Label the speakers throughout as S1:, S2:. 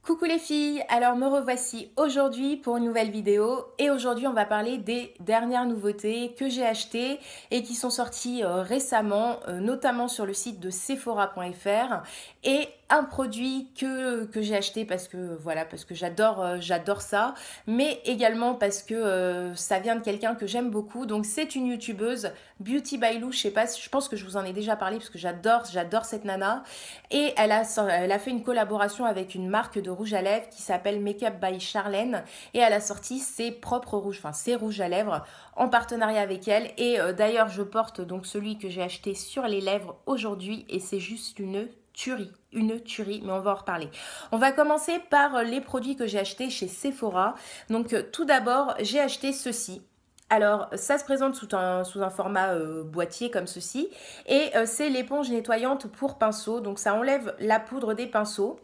S1: Coucou les filles, alors me revoici aujourd'hui pour une nouvelle vidéo et aujourd'hui on va parler des dernières nouveautés que j'ai achetées et qui sont sorties récemment, notamment sur le site de Sephora.fr et un produit que j'ai acheté parce que voilà, parce que j'adore ça, mais également parce que ça vient de quelqu'un que j'aime beaucoup. Donc c'est une youtubeuse, Beauty by Lou, je sais pas, je pense que je vous en ai déjà parlé parce que j'adore cette nana. Et elle a fait une collaboration avec une marque de rouge à lèvres qui s'appelle Makeup by Charlène. Et elle a sorti ses propres rouges, enfin ses rouges à lèvres en partenariat avec elle. Et d'ailleurs, je porte donc celui que j'ai acheté sur les lèvres aujourd'hui. Et c'est juste une tuerie, mais on va en reparler. On va commencer par les produits que j'ai achetés chez Sephora. Donc tout d'abord, j'ai acheté ceci. Alors, ça se présente sous un format boîtier comme ceci. Et c'est l'éponge nettoyante pour pinceau. Donc, ça enlève la poudre des pinceaux.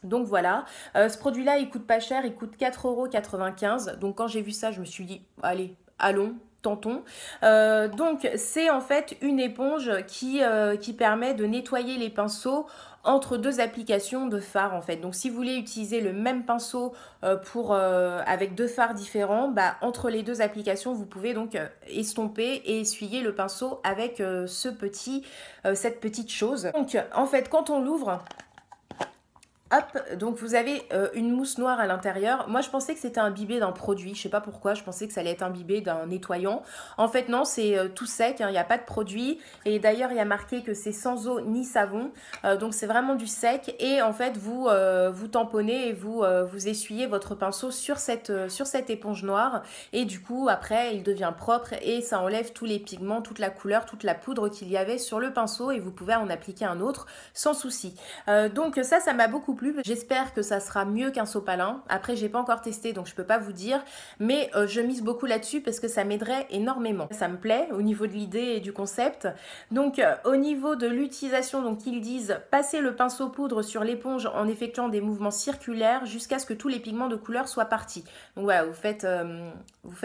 S1: Donc voilà, ce produit-là, il coûte pas cher, il coûte 4,95 €. Donc quand j'ai vu ça, je me suis dit, allez, allons, tentons. Donc c'est en fait une éponge qui permet de nettoyer les pinceaux entre deux applications de fard en fait. Donc si vous voulez utiliser le même pinceau avec deux fards différents, bah, entre les deux applications, vous pouvez donc estomper et essuyer le pinceau avec cette petite chose. Donc en fait, quand on l'ouvre, hop, donc vous avez une mousse noire à l'intérieur. Moi, je pensais que c'était imbibé d'un produit. Je sais pas pourquoi, je pensais que ça allait être imbibé d'un nettoyant. En fait, non, c'est tout sec, hein, il n'y a pas de produit. Et d'ailleurs, il y a marqué que c'est sans eau ni savon. Donc, c'est vraiment du sec. Et en fait, vous tamponnez et vous essuyez votre pinceau sur cette éponge noire. Et du coup, après, il devient propre et ça enlève tous les pigments, toute la couleur, toute la poudre qu'il y avait sur le pinceau. Et vous pouvez en appliquer un autre sans souci. Donc ça m'a beaucoup plu. J'espère que ça sera mieux qu'un sopalin. Après, j'ai pas encore testé, donc je peux pas vous dire. Mais je mise beaucoup là-dessus parce que ça m'aiderait énormément. Ça me plaît au niveau de l'idée et du concept. Donc au niveau de l'utilisation, donc ils disent passer le pinceau poudre sur l'éponge en effectuant des mouvements circulaires jusqu'à ce que tous les pigments de couleur soient partis. Donc voilà, vous faites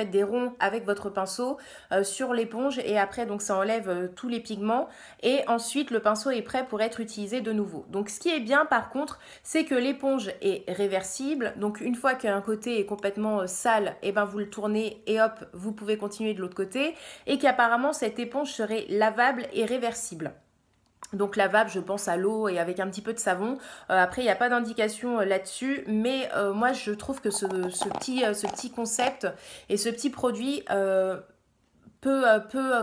S1: des ronds avec votre pinceau sur l'éponge et après donc ça enlève tous les pigments et ensuite le pinceau est prêt pour être utilisé de nouveau. Donc ce qui est bien par contre, c'est que l'éponge est réversible. Donc une fois qu'un côté est complètement sale, et ben vous le tournez et hop, vous pouvez continuer de l'autre côté. Et qu'apparemment cette éponge serait lavable et réversible. Donc lavable, je pense à l'eau et avec un petit peu de savon. Après, il n'y a pas d'indication là-dessus, mais moi je trouve que ce petit concept et ce petit produit peut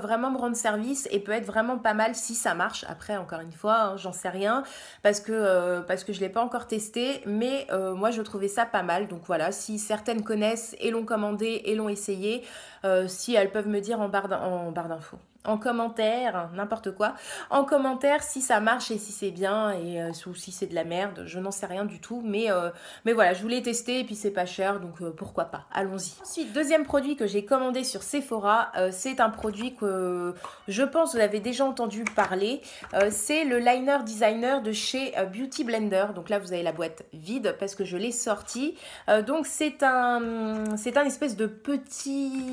S1: vraiment me rendre service et peut être vraiment pas mal si ça marche. Après, encore une fois, hein, j'en sais rien parce que je ne l'ai pas encore testé, mais moi je trouvais ça pas mal. Donc voilà, si certaines connaissent et l'ont commandé et l'ont essayé, si elles peuvent me dire en barre d'infos. En commentaire, n'importe quoi, en commentaire si ça marche et si c'est bien et ou si c'est de la merde, je n'en sais rien du tout, mais voilà, je voulais tester et puis c'est pas cher, donc pourquoi pas, allons-y. Ensuite, deuxième produit que j'ai commandé sur Sephora, c'est un produit que je pense vous avez déjà entendu parler, c'est le liner designer de chez Beauty Blender. Donc là vous avez la boîte vide parce que je l'ai sorti. Donc c'est un espèce de petit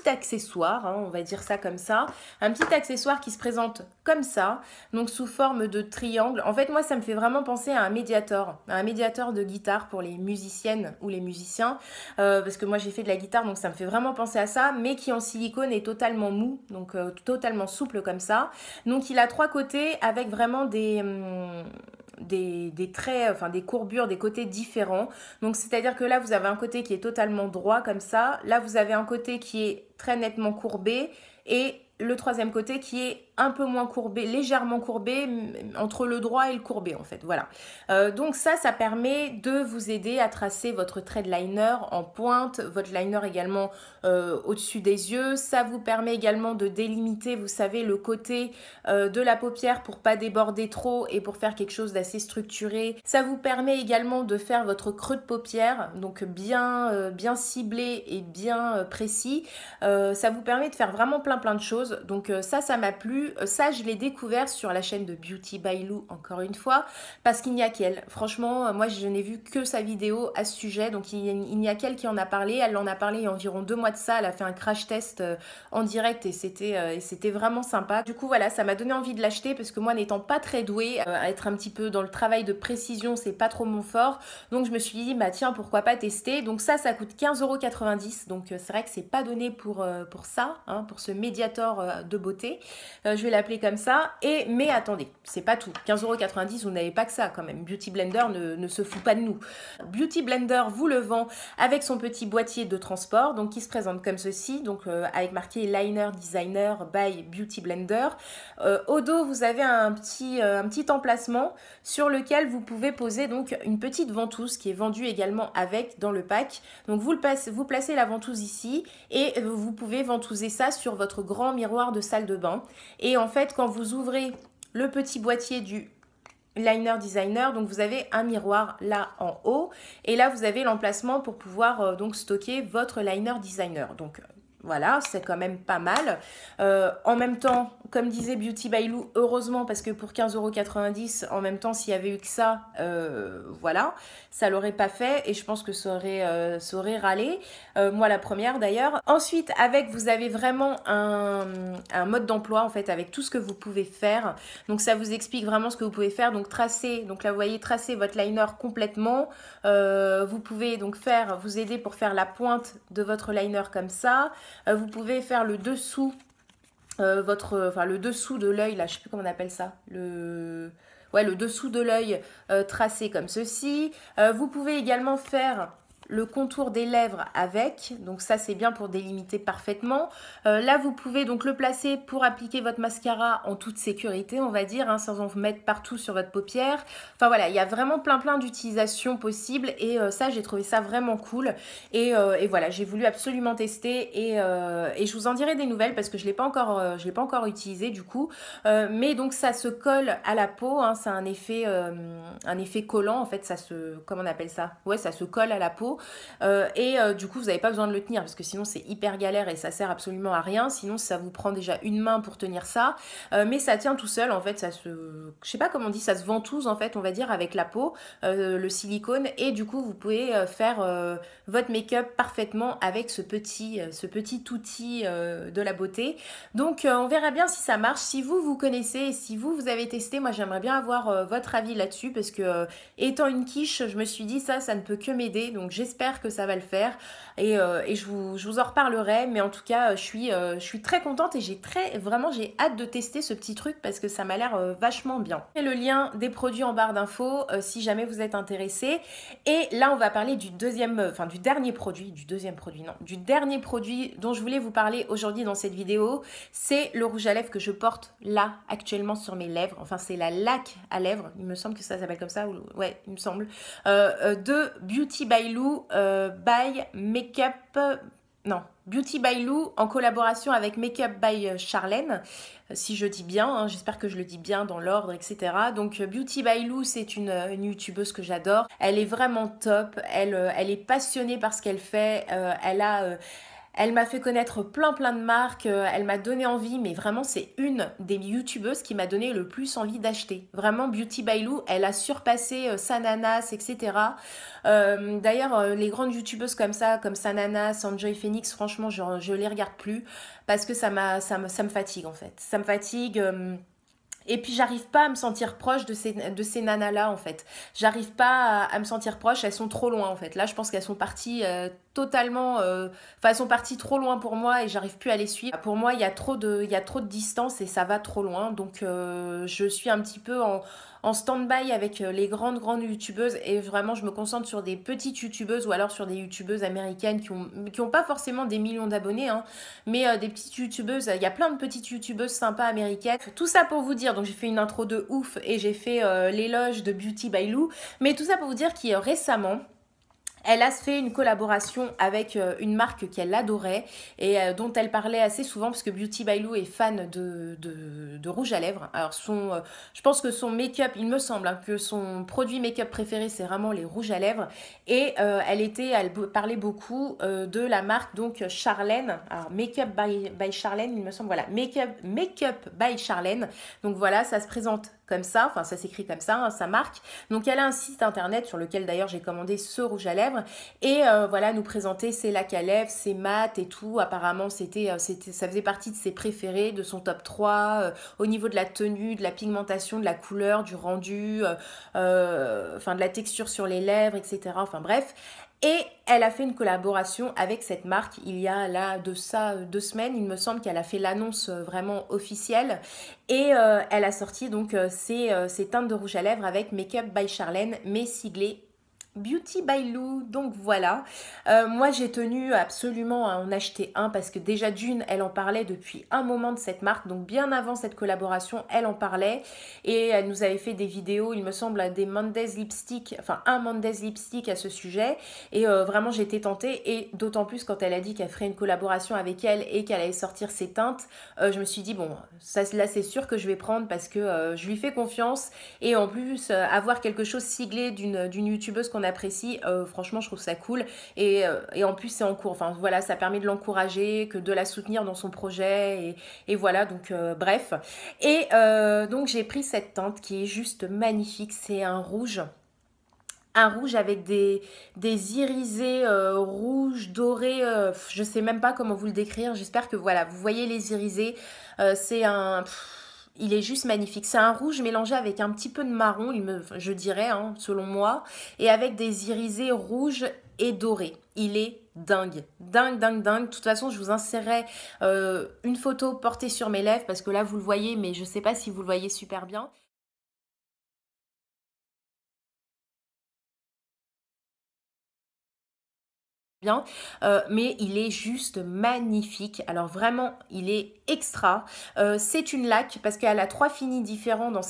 S1: accessoire, hein, on va dire ça comme ça, un petit accessoire qui se présente comme ça, donc sous forme de triangle. En fait moi ça me fait vraiment penser à un médiator de guitare pour les musiciennes ou les musiciens, parce que moi j'ai fait de la guitare, donc ça me fait vraiment penser à ça, mais qui en silicone est totalement mou, donc totalement souple comme ça. Donc il a trois côtés avec vraiment des traits, enfin des courbures, des côtés différents. Donc c'est-à-dire que là vous avez un côté qui est totalement droit comme ça, là vous avez un côté qui est très nettement courbé et le troisième côté qui est un peu moins courbé, légèrement courbé, entre le droit et le courbé en fait, voilà. Donc ça permet de vous aider à tracer votre trait de liner en pointe, votre liner également au-dessus des yeux. Ça vous permet également de délimiter, vous savez, le côté de la paupière pour pas déborder trop et pour faire quelque chose d'assez structuré. Ça vous permet également de faire votre creux de paupière, donc bien ciblé et bien précis. Ça vous permet de faire vraiment plein de choses. Donc ça m'a plu. plu. Ça, je l'ai découvert sur la chaîne de Beauty by Lou, encore une fois, parce qu'il n'y a qu'elle. Franchement, moi, je n'ai vu que sa vidéo à ce sujet, donc il n'y a qu'elle qui en a parlé. Elle en a parlé il y a environ 2 mois de ça. Elle a fait un crash test en direct et c'était vraiment sympa. Du coup, voilà, ça m'a donné envie de l'acheter parce que moi, n'étant pas très douée, à être un petit peu dans le travail de précision, c'est pas trop mon fort. Donc, je me suis dit, bah tiens, pourquoi pas tester. Donc ça coûte 15,90 €. Donc, c'est vrai que c'est pas donné pour ça, hein, pour ce Mediator de beauté. Je vais l'appeler comme ça. Mais attendez, c'est pas tout. 15,90 €, vous n'avez pas que ça quand même. Beauty Blender ne se fout pas de nous. Beauty Blender vous le vend avec son petit boîtier de transport, donc qui se présente comme ceci, donc avec marqué Liner Designer by Beauty Blender. Au dos, vous avez un petit emplacement sur lequel vous pouvez poser donc une petite ventouse qui est vendue également avec dans le pack. Donc vous placez la ventouse ici et vous pouvez ventouser ça sur votre grand miroir de salle de bain. Et en fait, quand vous ouvrez le petit boîtier du Liner Designer, donc vous avez un miroir là en haut et là vous avez l'emplacement pour pouvoir donc stocker votre Liner Designer. Donc voilà, c'est quand même pas mal. En même temps, comme disait Beauty by Lou, heureusement, parce que pour 15,90 € en même temps, s'il y avait eu que ça, voilà, ça l'aurait pas fait et je pense que ça aurait râlé. Moi, la première d'ailleurs. Ensuite, vous avez vraiment un mode d'emploi en fait, avec tout ce que vous pouvez faire. Donc, ça vous explique vraiment ce que vous pouvez faire. Donc, donc là, vous voyez, tracer votre liner complètement. Vous pouvez donc vous aider pour faire la pointe de votre liner comme ça. Vous pouvez faire le dessous, le dessous de l'œil, là, je sais plus comment on appelle ça, le dessous de l'œil tracé comme ceci. Vous pouvez également faire le contour des lèvres avec, donc ça c'est bien pour délimiter parfaitement. Là vous pouvez donc le placer pour appliquer votre mascara en toute sécurité, on va dire, hein, sans en mettre partout sur votre paupière. Enfin voilà, il y a vraiment plein d'utilisations possibles et ça j'ai trouvé ça vraiment cool et voilà, j'ai voulu absolument tester et je vous en dirai des nouvelles parce que je l'ai pas encore utilisé du coup, mais donc ça se colle à la peau, hein, c'est un effet collant en fait, comment on appelle ça? Ouais, ça se colle à la peau. Du coup vous n'avez pas besoin de le tenir parce que sinon c'est hyper galère et ça sert absolument à rien, sinon ça vous prend déjà une main pour tenir ça, mais ça tient tout seul en fait, je sais pas comment on dit, ça se ventouse en fait on va dire avec la peau, le silicone, et du coup vous pouvez faire votre make-up parfaitement avec ce petit outil de la beauté. Donc on verra bien si ça marche, si vous connaissez et si vous avez testé. Moi j'aimerais bien avoir votre avis là-dessus parce que étant une quiche, je me suis dit ça ne peut que m'aider, donc j'espère que ça va le faire et je vous en reparlerai, mais en tout cas je suis très contente et j'ai hâte de tester ce petit truc parce que ça m'a l'air vachement bien. Et le lien des produits en barre d'infos si jamais vous êtes intéressé. Et là on va parler du dernier produit dont je voulais vous parler aujourd'hui dans cette vidéo. C'est le rouge à lèvres que je porte là actuellement sur mes lèvres, enfin c'est la laque à lèvres, il me semble que ça s'appelle comme ça, ouais il me semble, de Beauty by Lou Beauty by Lou en collaboration avec Makeup by Charlène, si je dis bien, hein, j'espère que je le dis bien dans l'ordre, etc. Donc Beauty by Lou, c'est une youtubeuse que j'adore, elle est vraiment top, elle est passionnée par ce qu'elle fait, elle m'a fait connaître plein de marques, elle m'a donné envie, mais vraiment c'est une des youtubeuses qui m'a donné le plus envie d'acheter. Vraiment Beauty by Lou, elle a surpassé Sananas, etc. D'ailleurs les grandes youtubeuses comme ça, comme Sananas, Enjoy Phoenix, franchement je les regarde plus parce que ça me fatigue en fait. Ça me fatigue. Et puis j'arrive pas à me sentir proche de ces nanas là en fait. J'arrive pas à me sentir proche, elles sont trop loin en fait. Là je pense qu'elles sont parties totalement, elles sont parties trop loin pour moi et j'arrive plus à les suivre. Pour moi il y a trop de distance et ça va trop loin, donc je suis un petit peu en stand-by avec les grandes youtubeuses et vraiment je me concentre sur des petites youtubeuses ou alors sur des youtubeuses américaines qui ont pas forcément des millions d'abonnés, hein, mais des petites youtubeuses. Il y a plein de petites youtubeuses sympas américaines. Tout ça pour vous dire, donc j'ai fait une intro de ouf et j'ai fait l'éloge de Beauty by Lou, mais tout ça pour vous dire que récemment Elle a fait une collaboration avec une marque qu'elle adorait et dont elle parlait assez souvent parce que Beauty by Lou est fan de rouge à lèvres. Alors je pense que son make-up, il me semble hein, que son produit make-up préféré c'est vraiment les rouges à lèvres et elle parlait beaucoup de la marque donc Charlène. Alors Make-up by Charlène, il me semble, voilà, Make-up by Charlène. Donc voilà, ça se présente comme ça, enfin ça s'écrit comme ça, hein, sa marque. Donc elle a un site internet sur lequel d'ailleurs j'ai commandé ce rouge à lèvres et voilà, nous présenter ses lacs à lèvres, ses mats et tout. Apparemment ça faisait partie de ses préférés, de son top 3 au niveau de la tenue, de la pigmentation, de la couleur, du rendu, enfin de la texture sur les lèvres, etc. Enfin bref. Et elle a fait une collaboration avec cette marque il y a là de ça 2 semaines, il me semble qu'elle a fait l'annonce vraiment officielle et elle a sorti donc ses teintes de rouge à lèvres avec Make-up by Charlène mais siglé Beauty by Lou, donc voilà. Moi j'ai tenu absolument à en acheter un parce que déjà d'une, elle en parlait depuis un moment de cette marque, donc bien avant cette collaboration, elle en parlait et elle nous avait fait des vidéos, il me semble, des Mondays Lipstick, enfin un Mondays Lipstick à ce sujet et vraiment j'étais tentée et d'autant plus quand elle a dit qu'elle ferait une collaboration avec elle et qu'elle allait sortir ses teintes, je me suis dit bon, ça, là c'est sûr que je vais prendre parce que je lui fais confiance et en plus avoir quelque chose siglé d'une youtubeuse qu'on apprécie, franchement je trouve ça cool et en plus c'est en cours, enfin voilà, ça permet de l'encourager, que de la soutenir dans son projet et voilà, donc bref. Et donc j'ai pris cette teinte qui est juste magnifique, c'est un rouge avec des irisés rouges, dorés, je sais même pas comment vous le décrire, j'espère que voilà, vous voyez les irisés, c'est un... il est juste magnifique. C'est un rouge mélangé avec un petit peu de marron, je dirais, hein, selon moi, et avec des irisés rouges et dorés. Il est dingue, dingue, dingue, dingue. De toute façon, je vous insérerai une photo portée sur mes lèvres parce que là, vous le voyez, mais je sais pas si vous le voyez super bien. Bien, mais il est juste magnifique. Alors vraiment, il est extra. C'est une laque parce qu'elle a 3 finis différents dans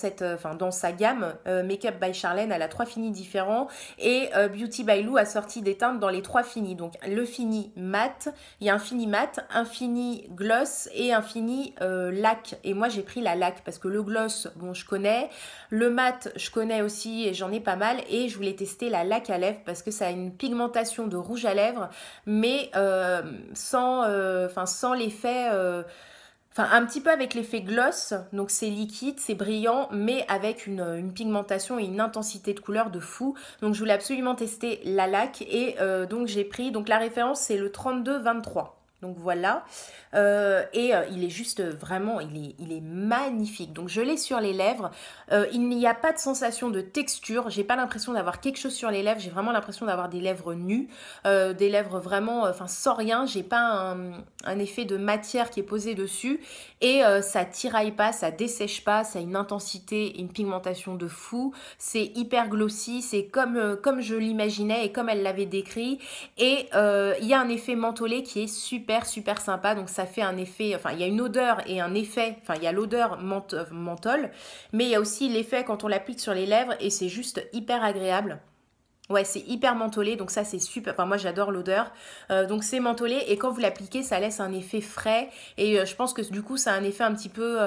S1: dans sa gamme. Make-up by Charlène, elle a 3 finis différents et Beauty by Lou a sorti des teintes dans les 3 finis. Donc le fini mat, il y a un fini mat, un fini gloss et un fini laque. Et moi j'ai pris la laque parce que le gloss, bon je connais, le mat je connais aussi et j'en ai pas mal et je voulais tester la laque à lèvres parce que ça a une pigmentation de rouge à lèvres mais sans l'effet, enfin un petit peu avec l'effet gloss, donc c'est liquide, c'est brillant, mais avec une pigmentation et une intensité de couleur de fou. Donc je voulais absolument tester la laque et donc j'ai pris, donc la référence c'est le 32-23. Donc voilà, il est juste vraiment, il est magnifique. Donc je l'ai sur les lèvres, il n'y a pas de sensation de texture, j'ai pas l'impression d'avoir quelque chose sur les lèvres, j'ai vraiment l'impression d'avoir des lèvres nues, des lèvres vraiment, enfin sans rien, j'ai pas un effet de matière qui est posé dessus et ça tiraille pas, ça dessèche pas, ça a une intensité, une pigmentation de fou, c'est hyper glossy, c'est comme je l'imaginais et comme elle l'avait décrit et il y a un effet mentholé qui est super super sympa, donc ça fait un effet, enfin il y a une odeur et un effet, enfin il y a l'odeur menthol, mais il y a aussi l'effet quand on l'applique sur les lèvres et c'est juste hyper agréable. Ouais, c'est hyper mentholé, donc ça c'est super, enfin moi j'adore l'odeur, donc c'est mentholé et quand vous l'appliquez ça laisse un effet frais et je pense que du coup ça a un effet un petit peu...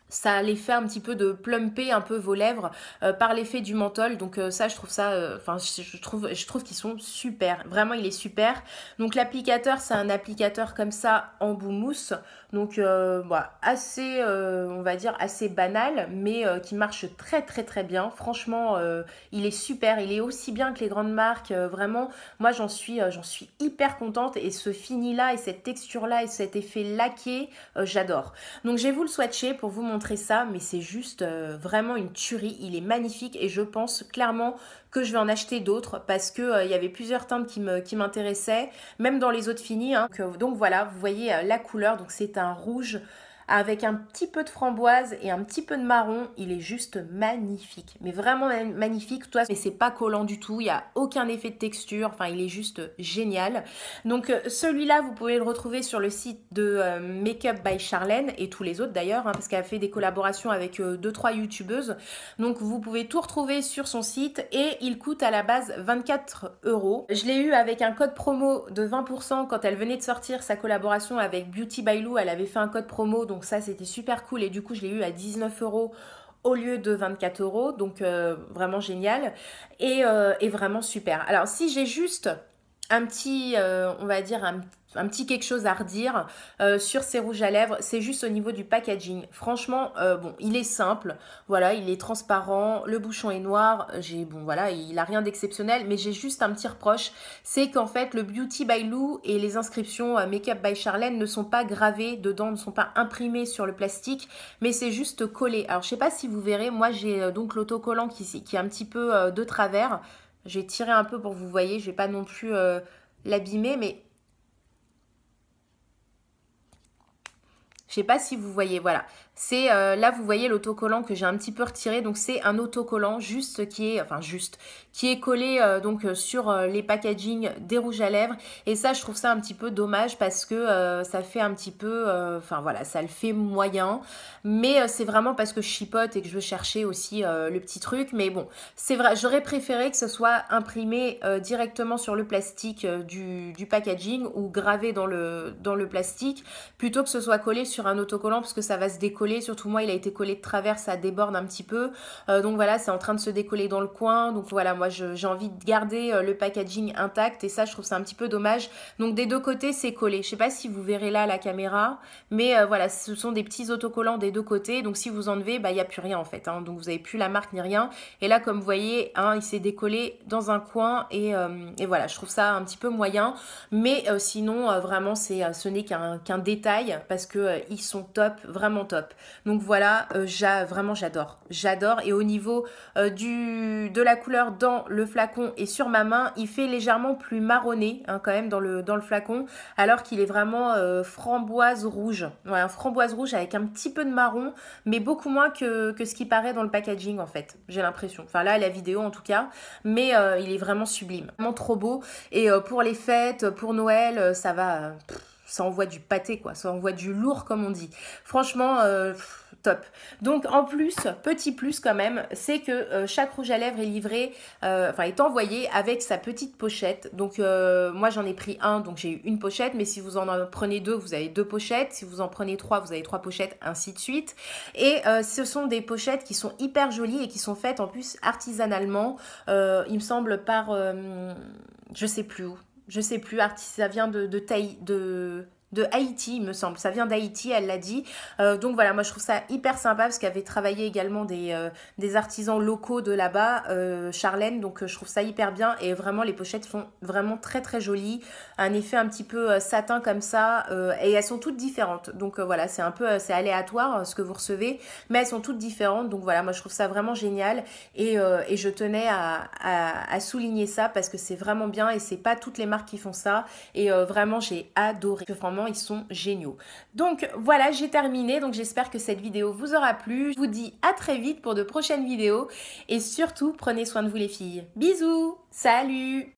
S1: ça a l'effet un petit peu de plumper un peu vos lèvres par l'effet du menthol, donc ça je trouve ça, enfin je trouve qu'ils sont super, vraiment il est super. Donc l'applicateur c'est un applicateur comme ça en bout mousse, donc voilà, assez on va dire assez banal mais qui marche très très très bien, franchement il est super, il est aussi bien que les grandes marques, vraiment moi j'en suis hyper contente et ce fini là et cette texture là et cet effet laqué, j'adore. Donc je vais vous le swatcher pour vous montrer ça, mais c'est juste vraiment une tuerie, il est magnifique et je pense clairement que je vais en acheter d'autres parce que il y avait plusieurs teintes qui m'intéressaient, même dans les autres finis, hein. Donc voilà, vous voyez la couleur, donc c'est un rouge avec un petit peu de framboise et un petit peu de marron. Il est juste magnifique, mais vraiment magnifique. Toi, mais c'est pas collant du tout, il n'y a aucun effet de texture, enfin il est juste génial. Donc celui-là, vous pouvez le retrouver sur le site de Make Up by Charlène et tous les autres d'ailleurs, parce qu'elle a fait des collaborations avec 2-3 youtubeuses. Donc vous pouvez tout retrouver sur son site et il coûte à la base 24 €. Je l'ai eu avec un code promo de 20% quand elle venait de sortir sa collaboration avec Beauty by Lou. Elle avait fait un code promo, donc ça c'était super cool et du coup je l'ai eu à 19 € au lieu de 24 €, donc vraiment génial et vraiment super. Alors si j'ai juste un petit, on va dire un petit quelque chose à redire sur ces rouges à lèvres, c'est juste au niveau du packaging. Franchement, bon, il est simple, voilà, il est transparent, le bouchon est noir, bon voilà, il a rien d'exceptionnel, mais j'ai juste un petit reproche, c'est qu'en fait le Beauty by Lou et les inscriptions Make Up by Charlène ne sont pas gravées dedans, ne sont pas imprimées sur le plastique, mais c'est juste collé. Alors je sais pas si vous verrez, moi j'ai donc l'autocollant qui est un petit peu de travers. Je vais tirer un peu pour que vous voyez, je vais pas non plus l'abîmer, mais je sais pas si vous voyez, voilà. C'est là, vous voyez l'autocollant que j'ai un petit peu retiré. Donc, c'est un autocollant juste qui est, enfin juste, qui est collé sur les packaging des rouges à lèvres. Et ça, je trouve ça un petit peu dommage parce que ça fait un petit peu, enfin voilà, ça le fait moyen. Mais c'est vraiment parce que je chipote et que je veux chercher aussi le petit truc. Mais bon, c'est vrai, j'aurais préféré que ce soit imprimé directement sur le plastique du packaging ou gravé dans le plastique plutôt que ce soit collé sur un autocollant parce que ça va se décoller. Surtout moi, il a été collé de travers, ça déborde un petit peu. Donc voilà, c'est en train de se décoller dans le coin. Donc voilà, moi j'ai envie de garder le packaging intact et ça, je trouve ça un petit peu dommage. Donc des deux côtés, c'est collé. Je sais pas si vous verrez là à la caméra, mais voilà, ce sont des petits autocollants des deux côtés. Donc si vous enlevez, bah il n'y a plus rien en fait. Hein. Donc vous n'avez plus la marque ni rien. Et là, comme vous voyez, hein, il s'est décollé dans un coin et voilà, je trouve ça un petit peu moyen. Mais sinon, vraiment, ce n'est qu'un détail parce que ils sont top, vraiment top. Donc voilà, vraiment j'adore. J'adore. Et au niveau de la couleur dans le flacon et sur ma main, il fait légèrement plus marronné hein, quand même dans le flacon, alors qu'il est vraiment framboise rouge. Voilà, framboise rouge avec un petit peu de marron, mais beaucoup moins que ce qui paraît dans le packaging en fait. J'ai l'impression. Enfin là, la vidéo en tout cas. Mais il est vraiment sublime. Vraiment trop beau. Et pour les fêtes, pour Noël, ça va... ça envoie du pâté quoi, ça envoie du lourd comme on dit. Franchement, top. Donc en plus, petit plus quand même, c'est que chaque rouge à lèvres est livré, enfin est envoyé avec sa petite pochette. Donc moi j'en ai pris un, donc j'ai eu une pochette, mais si vous en prenez deux, vous avez deux pochettes. Si vous en prenez trois, vous avez trois pochettes, ainsi de suite. Et ce sont des pochettes qui sont hyper jolies et qui sont faites en plus artisanalement, il me semble par, je sais plus où. Je sais plus, ça vient de Haïti, il me semble. Ça vient d'Haïti, elle l'a dit. Donc voilà, moi je trouve ça hyper sympa parce qu'elle avait travaillé également des artisans locaux de là-bas, Charlène. Donc je trouve ça hyper bien et vraiment les pochettes sont vraiment très très jolies. Un effet un petit peu satin comme ça et elles sont toutes différentes. Donc voilà, c'est un peu c'est aléatoire ce que vous recevez, mais elles sont toutes différentes. Donc voilà, moi je trouve ça vraiment génial et je tenais à souligner ça parce que c'est vraiment bien et c'est pas toutes les marques qui font ça et vraiment j'ai adoré. Vraiment ils sont géniaux. Donc voilà, j'ai terminé. Donc j'espère que cette vidéo vous aura plu. Je vous dis à très vite pour de prochaines vidéos et surtout prenez soin de vous les filles. Bisous, salut.